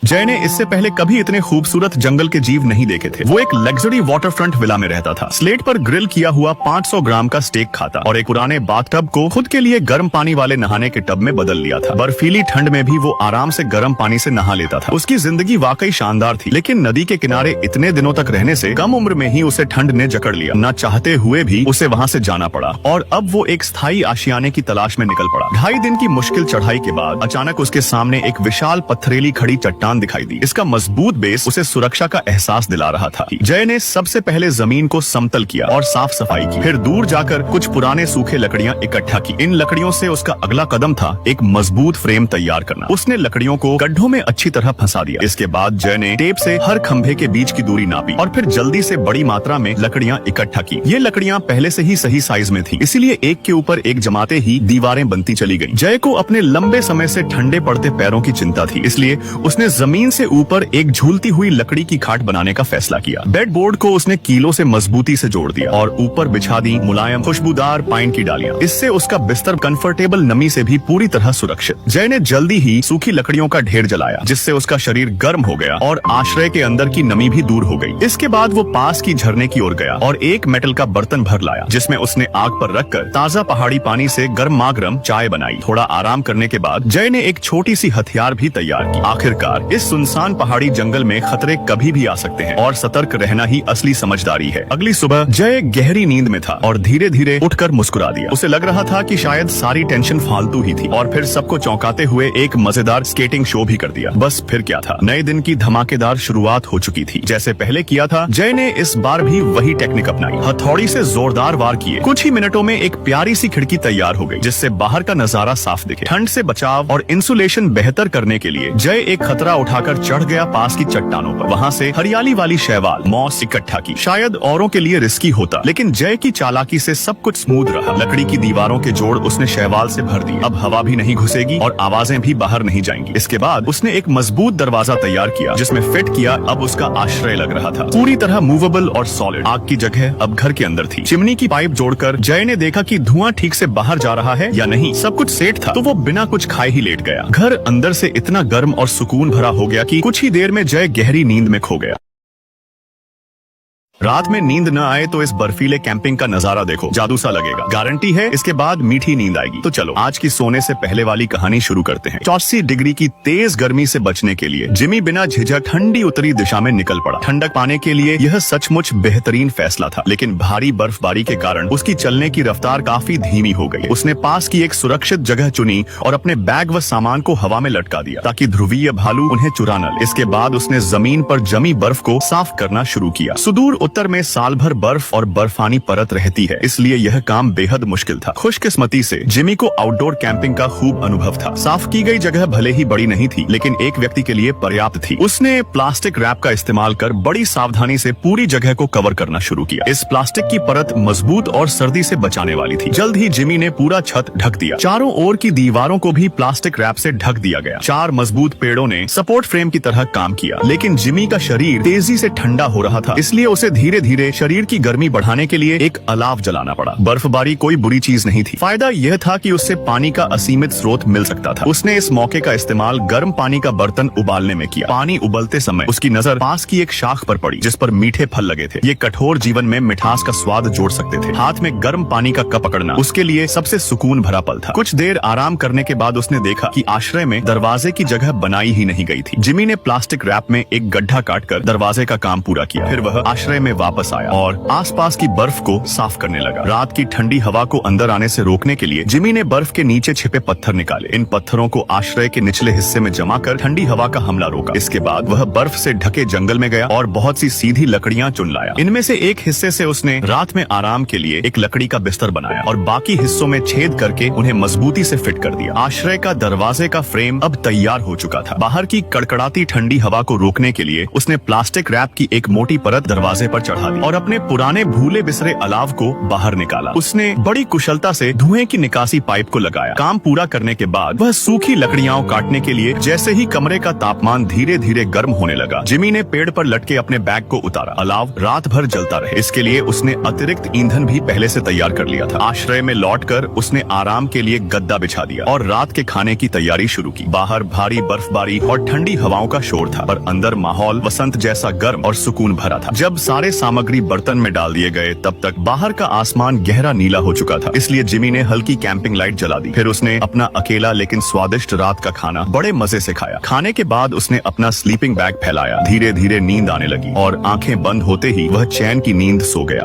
जय ने इससे पहले कभी इतने खूबसूरत जंगल के जीव नहीं देखे थे। वो एक लग्जरी वाटरफ्रंट विला में रहता था। स्लेट पर ग्रिल किया हुआ 500 ग्राम का स्टेक खाता और एक पुराने बाथटब को खुद के लिए गर्म पानी वाले नहाने के टब में बदल लिया था। बर्फीली ठंड में भी वो आराम से गर्म पानी से नहा लेता था। उसकी जिंदगी वाकई शानदार थी, लेकिन नदी के किनारे इतने दिनों तक रहने से कम उम्र में ही उसे ठंड ने जकड़ लिया। न चाहते हुए भी उसे वहाँ से जाना पड़ा और अब वो एक स्थायी आशियाने की तलाश में निकल पड़ा। 2.5 दिन की मुश्किल चढ़ाई के बाद अचानक उसके सामने एक विशाल पत्थरेली खड़ी चट्टान दिखाई दी। इसका मजबूत बेस उसे सुरक्षा का एहसास दिला रहा था। जय ने सबसे पहले जमीन को समतल किया और साफ सफाई की। फिर दूर जाकर कुछ पुराने सूखे लकड़ियां इकट्ठा की। इन लकड़ियों से उसका अगला कदम था एक मजबूत फ्रेम तैयार करना। उसने लकड़ियों को गड्ढों में अच्छी तरह फंसा दिया। इसके बाद जय ने टेप से हर खंभे के बीच की दूरी नापी और फिर जल्दी से बड़ी मात्रा में लकड़ियां इकट्ठा की। ये लकड़ियां पहले से ही सही साइज में थी, इसीलिए एक के ऊपर एक जमाते ही दीवारें बनती चली गई। जय को अपने लंबे समय से ठंडे पड़ते पैरों की चिंता थी, इसलिए उसने जमीन से ऊपर एक झूलती हुई लकड़ी की खाट बनाने का फैसला किया। बेड बोर्ड को उसने कीलों से मजबूती से जोड़ दिया और ऊपर बिछा दी मुलायम खुशबूदार पाइन की डालियां। इससे उसका बिस्तर कंफर्टेबल नमी से भी पूरी तरह सुरक्षित। जय ने जल्दी ही सूखी लकड़ियों का ढेर जलाया, जिससे उसका शरीर गर्म हो गया और आश्रय के अंदर की नमी भी दूर हो गई। इसके बाद वो पास की झरने की ओर गया और एक मेटल का बर्तन भर लाया, जिसमें उसने आग पर रखकर ताजा पहाड़ी पानी से गर्मागर्म चाय बनाई। थोड़ा आराम करने के बाद जय ने एक छोटी सी हथियार भी तैयार की। आखिरकार इस सुनसान पहाड़ी जंगल में खतरे कभी भी आ सकते हैं और सतर्क रहना ही असली समझदारी है। अगली सुबह जय गहरी नींद में था और धीरे धीरे उठकर मुस्कुरा दिया। उसे लग रहा था कि शायद सारी टेंशन फालतू ही थी और फिर सबको चौंकाते हुए एक मजेदार स्केटिंग शो भी कर दिया। बस फिर क्या था, नए दिन की धमाकेदार शुरुआत हो चुकी थी। जैसे पहले किया था, जय ने इस बार भी वही टेक्निक अपनाई। हथौड़ी से जोरदार वार किए। कुछ ही मिनटों में एक प्यारी सी खिड़की तैयार हो गई, जिससे बाहर का नजारा साफ दिखे। ठंड से बचाव और इंसुलेशन बेहतर करने के लिए जय एक खतरा उठाकर चढ़ गया पास की चट्टानों पर। वहाँ से हरियाली वाली शैवाल मॉस इकट्ठा की। शायद औरों के लिए रिस्की होता, लेकिन जय की चालाकी से सब कुछ स्मूथ रहा। लकड़ी की दीवारों के जोड़ उसने शैवाल से भर दिए। अब हवा भी नहीं घुसेगी और आवाजें भी बाहर नहीं जाएंगी। इसके बाद उसने एक मजबूत दरवाजा तैयार किया, जिसमें फिट किया। अब उसका आश्रय लग रहा था, पूरी तरह मूवेबल और सॉलिड। आग की जगह अब घर के अंदर थी। चिमनी की पाइप जोड़कर जय ने देखा कि धुआं ठीक से बाहर जा रहा है या नहीं। सब कुछ सेट था, तो वो बिना कुछ खाए ही लेट गया। घर अंदर से इतना गर्म और सुकून भरा हो गया कि कुछ ही देर में जय गहरी नींद में खो गया। रात में नींद न आए तो इस बर्फीले कैंपिंग का नजारा देखो, जादू सा लगेगा। गारंटी है इसके बाद मीठी नींद आएगी। तो चलो आज की सोने से पहले वाली कहानी शुरू करते हैं। 84 डिग्री की तेज गर्मी से बचने के लिए जिमी बिना झिझक ठंडी उत्तरी दिशा में निकल पड़ा। ठंडक पाने के लिए यह सचमुच बेहतरीन फैसला था, लेकिन भारी बर्फबारी के कारण उसकी चलने की रफ्तार काफी धीमी हो गई। उसने पास की एक सुरक्षित जगह चुनी और अपने बैग व सामान को हवा में लटका दिया, ताकि ध्रुवीय भालू उन्हें चुरा न ले। इसके बाद उसने जमीन पर जमी बर्फ को साफ करना शुरू किया। सुदूर उत्तर में साल भर बर्फ और बर्फानी परत रहती है, इसलिए यह काम बेहद मुश्किल था। खुशकिस्मती से जिमी को आउटडोर कैंपिंग का खूब अनुभव था। साफ की गई जगह भले ही बड़ी नहीं थी, लेकिन एक व्यक्ति के लिए पर्याप्त थी। उसने प्लास्टिक रैप का इस्तेमाल कर बड़ी सावधानी से पूरी जगह को कवर करना शुरू किया। इस प्लास्टिक की परत मजबूत और सर्दी से बचाने वाली थी। जल्द ही जिमी ने पूरा छत ढक दिया। चारों ओर की दीवारों को भी प्लास्टिक रैप से ढक दिया गया। 4 मजबूत पेड़ों ने सपोर्ट फ्रेम की तरह काम किया, लेकिन जिमी का शरीर तेजी से ठंडा हो रहा था, इसलिए उसे धीरे धीरे शरीर की गर्मी बढ़ाने के लिए एक अलाव जलाना पड़ा। बर्फबारी कोई बुरी चीज नहीं थी। फायदा यह था कि उससे पानी का असीमित स्रोत मिल सकता था। उसने इस मौके का इस्तेमाल गर्म पानी का बर्तन उबालने में किया। पानी उबलते समय उसकी नजर पास की एक शाख पर पड़ी, जिस पर मीठे फल लगे थे। ये कठोर जीवन में मिठास का स्वाद जोड़ सकते थे। हाथ में गर्म पानी का कप पकड़ना उसके लिए सबसे सुकून भरा पल था। कुछ देर आराम करने के बाद उसने देखा कि आश्रय में दरवाजे की जगह बनाई ही नहीं गई थी। जिमी ने प्लास्टिक रैप में एक गड्ढा काटकर दरवाजे का काम पूरा किया। फिर वह आश्रय में वापस आया और आसपास की बर्फ को साफ करने लगा। रात की ठंडी हवा को अंदर आने से रोकने के लिए जिमी ने बर्फ के नीचे छिपे पत्थर निकाले। इन पत्थरों को आश्रय के निचले हिस्से में जमा कर ठंडी हवा का हमला रोका। इसके बाद वह बर्फ से ढके जंगल में गया और बहुत सी सीधी लकड़ियां चुन लाया। इनमें से एक हिस्से से उसने रात में आराम के लिए एक लकड़ी का बिस्तर बनाया और बाकी हिस्सों में छेद करके उन्हें मजबूती से फिट कर दिया। आश्रय का दरवाजे का फ्रेम अब तैयार हो चुका था। बाहर की कड़कड़ाती ठंडी हवा को रोकने के लिए उसने प्लास्टिक रैप की एक मोटी परत दरवाजे पर पर चढ़ा दी और अपने पुराने भूले बिसरे अलाव को बाहर निकाला। उसने बड़ी कुशलता से धुएं की निकासी पाइप को लगाया। काम पूरा करने के बाद वह सूखी लकड़ियां काटने के लिए जैसे ही कमरे का तापमान धीरे धीरे गर्म होने लगा, जिमी ने पेड़ पर लटके अपने बैग को उतारा। अलाव रात भर जलता रहे, इसके लिए उसने अतिरिक्त ईंधन भी पहले से तैयार कर लिया था। आश्रय में लौटकर उसने आराम के लिए गद्दा बिछा दिया और रात के खाने की तैयारी शुरू की। बाहर भारी बर्फबारी और ठंडी हवाओं का शोर था, पर अंदर माहौल वसंत जैसा गर्म और सुकून भरा था। जब सारे सामग्री बर्तन में डाल दिए गए, तब तक बाहर का आसमान गहरा नीला हो चुका था, इसलिए जिमी ने हल्की कैंपिंग लाइट जला दी। फिर उसने अपना अकेला लेकिन स्वादिष्ट रात का खाना बड़े मजे से खाया। खाने के बाद उसने अपना स्लीपिंग बैग फैलाया। धीरे धीरे नींद आने लगी और आंखें बंद होते ही वह चैन की नींद सो गया।